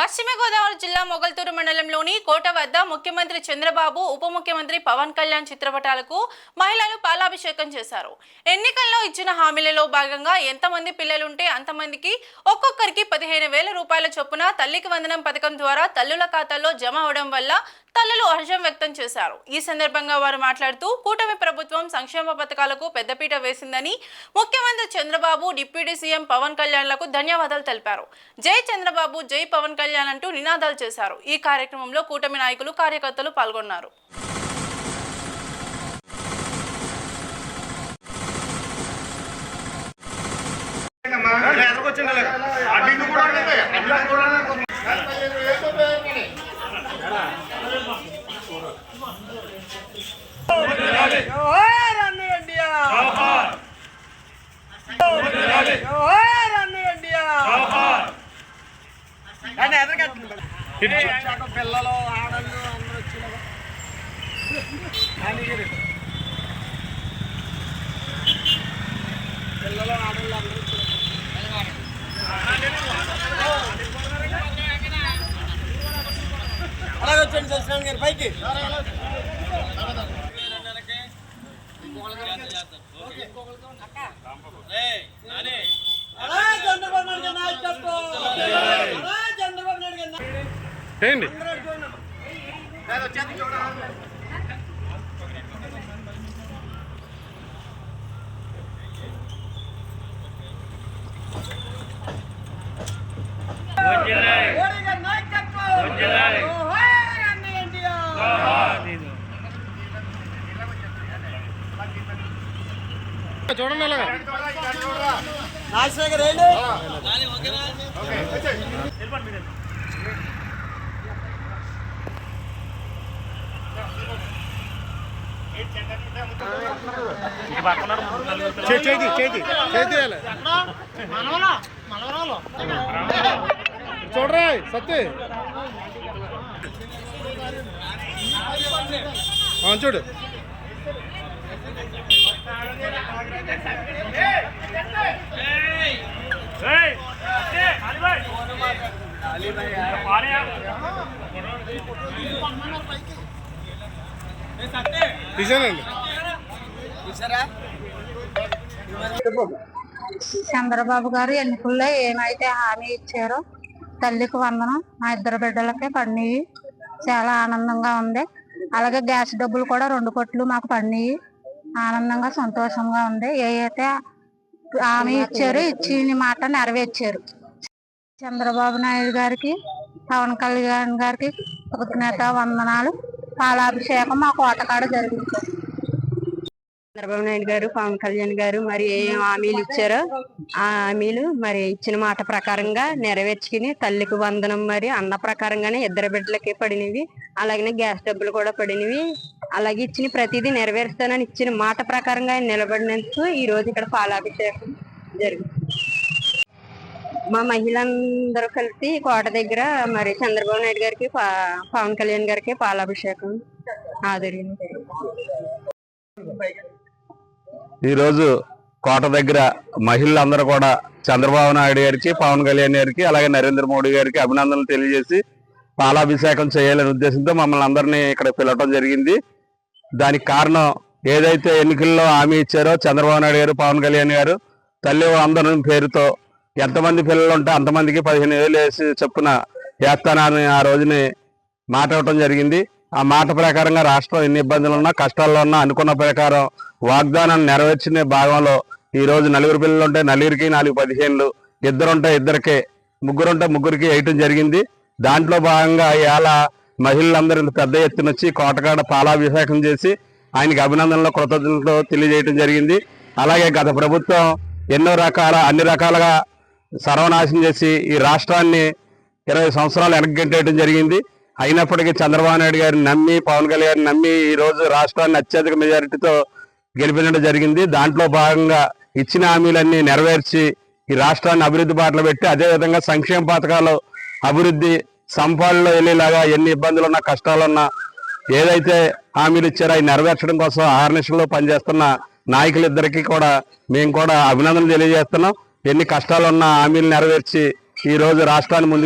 పశ్చిమ గోదావరి జిల్లా మొగల్తూరు మండలంలోని కోట వద్ద ముఖ్యమంత్రి చంద్రబాబు ఉప ముఖ్యమంత్రి పవన్ కళ్యాణ్ చిత్రపటాలకు మహిళలు పాలాభిషేకం చేశారు. ఎన్నికల్లో ఇచ్చిన హామీలలో భాగంగా ఎంతమంది పిల్లలుంటే అంతమందికి ఒక్కొక్కరికి 15,000 రూపాయల చొప్పున తల్లికి వందనం పథకం ద్వారా తల్లుల ఖాతాల్లో జమ అవడం వల్ల తల్లులు హర్షం వ్యక్తం చేశారు. ఈ సందర్భంగా వారు మాట్లాడుతూ కూటమి ప్రభుత్వం సంక్షేమ పథకాలకు పెద్దపీట వేసిందని, ముఖ్యమంత్రి చంద్రబాబు, డిప్యూటీ సీఎం పవన్ కళ్యాణ్లకు ధన్యవాదాలు తెలిపారు. జై చంద్రబాబు, జై పవన్ కళ్యాణ్ అంటూ నినాదాలు చేశారు. ఈ కార్యక్రమంలో కూటమి నాయకులు, కార్యకర్తలు పాల్గొన్నారు. పిల్లలు ఆడళ్ళు అందరూ వచ్చిన పిల్లలు ఆడళ్ళు అందరూ అలాగే వచ్చండి సత్యనారాయణ గారి పైకి. ఏంటి చూడండి అలాగా రాజశేఖర్ ఏంటి చూడరా సత్య చూడు తీసానండి. చంద్రబాబు గారు ఎన్నికల్లో ఏమైతే హామీ ఇచ్చారో తల్లికి వందనం మా ఇద్దరు బిడ్డలకే పడినాయి. చాలా ఆనందంగా ఉంది. అలాగే గ్యాస్ డబ్బులు కూడా 2 కోట్లు మాకు పడినాయి. ఆనందంగా సంతోషంగా ఉంది. ఏదైతే హామీ ఇచ్చారో ఇచ్చిన మాట నెరవేర్చారు. చంద్రబాబు నాయుడు గారికి, పవన్ కళ్యాణ్ గారికి కృతజ్ఞత వందనాలు. పాలాభిషేకం మా కోటకాడ జరిగింది. చంద్రబాబు నాయుడు గారు, పవన్ కళ్యాణ్ గారు మరి ఏం హామీలు ఇచ్చారో ఆ హామీలు మరి ఇచ్చిన మాట ప్రకారంగా నెరవేర్చుకుని తల్లికి వందనం మరి అన్న ప్రకారంగానే ఇద్దరు బిడ్డలకి పడినవి. అలాగనే గ్యాస్ డబ్బులు కూడా పడినవి. అలాగే ఇచ్చిన ప్రతిదీ నెరవేరుస్తానని ఇచ్చిన మాట ప్రకారంగా ఆయన నిలబడినందుకు ఈ రోజు ఇక్కడ పాలాభిషేకం జరిగింది. మా మహిళలందరూ కలిసి కోట దగ్గర మరి చంద్రబాబు నాయుడు గారికి, పవన్ కళ్యాణ్ గారికి పాలాభిషేకం ఆదరించింది. ఈరోజు కోట దగ్గర మహిళలందరూ కూడా చంద్రబాబు నాయుడు గారికి, పవన్ కళ్యాణ్ గారికి, అలాగే నరేంద్ర మోడీ గారికి అభినందనలు తెలియజేసి పాలాభిషేకం చేయాలనే ఉద్దేశంతో మమ్మల్ని అందరినీ ఇక్కడ పిలవటం జరిగింది. దానికి కారణం ఏదైతే ఎన్నికల్లో హామీ ఇచ్చారో చంద్రబాబు నాయుడు గారు, పవన్ కళ్యాణ్ గారు తల్లి వందనం పేరుతో ఎంతమంది పిల్లలు ఉంటే అంతమందికి 15,000 వేసి చొప్పున వేస్తానని ఆ రోజుని మాట ఇవ్వటం జరిగింది. ఆ మాట ప్రకారంగా రాష్ట్రం ఎన్ని ఇబ్బందులు ఉన్నా, కష్టాల్లో ఉన్నా అనుకున్న ప్రకారం వాగ్దానాన్ని నెరవేర్చిన భాగంలో ఈ రోజు 4 పిల్లలు ఉంటే 4కి 4 15,000, 2 ఉంటే 2కి, 3 ఉంటే 3కి వేయటం జరిగింది. దాంట్లో భాగంగా ఇవాళ మహిళలందరూ పెద్ద ఎత్తున వచ్చి కోటకాడ పాలాభిషేకం చేసి ఆయనకి అభినందనలు, కృతజ్ఞతలు తెలియజేయడం జరిగింది. అలాగే గత ప్రభుత్వం అన్ని రకాలుగా సర్వనాశనం చేసి ఈ రాష్ట్రాన్ని 20 సంవత్సరాలు వెనక్కిగట్టేయడం జరిగింది. అయినప్పటికీ చంద్రబాబు నాయుడు గారిని నమ్మి, పవన్ కళ్యాణ్ నమ్మి ఈ రోజు రాష్ట్రాన్ని అత్యధిక మెజారిటీతో గెలిపించడం జరిగింది. దాంట్లో భాగంగా ఇచ్చిన హామీలన్నీ నెరవేర్చి ఈ రాష్ట్రాన్ని అభివృద్ధి బాటలో పెట్టి, అదేవిధంగా సంక్షేమ పథకాలు అభివృద్ధి సంపాదనలో వెళ్ళేలాగా ఎన్ని ఇబ్బందులున్నా, కష్టాలున్నా ఏదైతే హామీలు ఇచ్చారో అవి నెరవేర్చడం కోసం ఆహర్నిశలో పనిచేస్తున్న నాయకులిద్దరికీ కూడా మేము కూడా అభినందనలు తెలియజేస్తున్నాం. ఎన్ని కష్టాలున్నా హామీలు నెరవేర్చి ఈ రోజు రాష్ట్రాన్ని ముందు